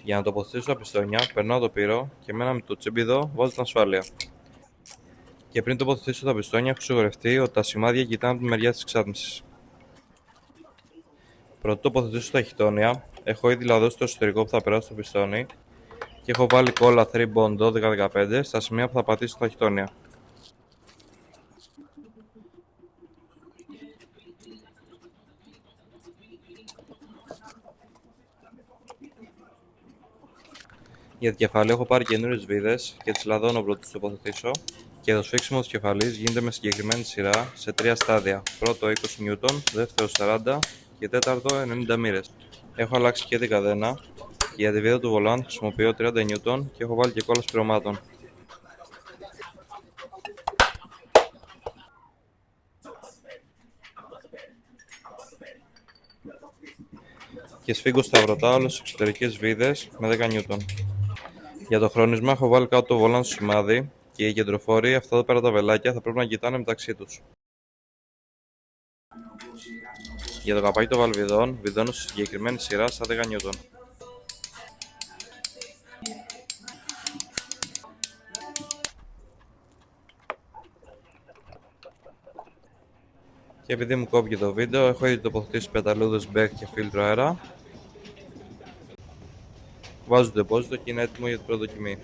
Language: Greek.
Για να τοποθετήσω τα πιστόνια, περνάω το πύρο και μένα με το τσίμπιδο βάζω την ασφάλεια. Και πριν τοποθετήσω τα πιστόνια, έχω σιγουρευτεί ότι τα σημάδια κοιτάνε από τη μεριά της εξάτμισης. Πρωτού τοποθετήσω τα χιτόνια, έχω ήδη λαδώσει το εσωτερικό που θα περάσει το πιστόνι και έχω βάλει κόλλα 3Bond 12-15 στα σημεία που θα πατήσω τα χιτόνια. Για την κεφαλή έχω πάρει καινούριες βίδες και τις λαδώνω πρωτού τις τοποθετήσω και το σφίξιμο της κεφαλής γίνεται με συγκεκριμένη σειρά σε 3 στάδια. Πρώτο 20 νιούτον, δεύτερο 40 και τέταρτο 90 μοίρες. Έχω αλλάξει και την καδένα και για τη βίδα του βολάν χρησιμοποιώ 30 νιούτον και έχω βάλει και κόλλα σπυρωμάτων. Και σφίγγω σταυρωτά όλες τις εξωτερικές βίδες με 10 νιούτον. Για το χρονισμό έχω βάλει κάτω το βολάν στο σημάδι και οι κεντροφόροι, αυτά εδώ πέρα τα βελάκια, θα πρέπει να κοιτάνε μεταξύ τους. Για το καπάκι των βαλβιδών, βιδώνω σε συγκεκριμένη σειρά στα 10 νιούτον. Και επειδή μου κόπηκε το βίντεο, έχω ήδη τοποθετήσει πεταλούδες μπέκ και φίλτρο αέρα. Βάζω το ντεπόζιτο και είναι έτοιμο για την προδοκιμή.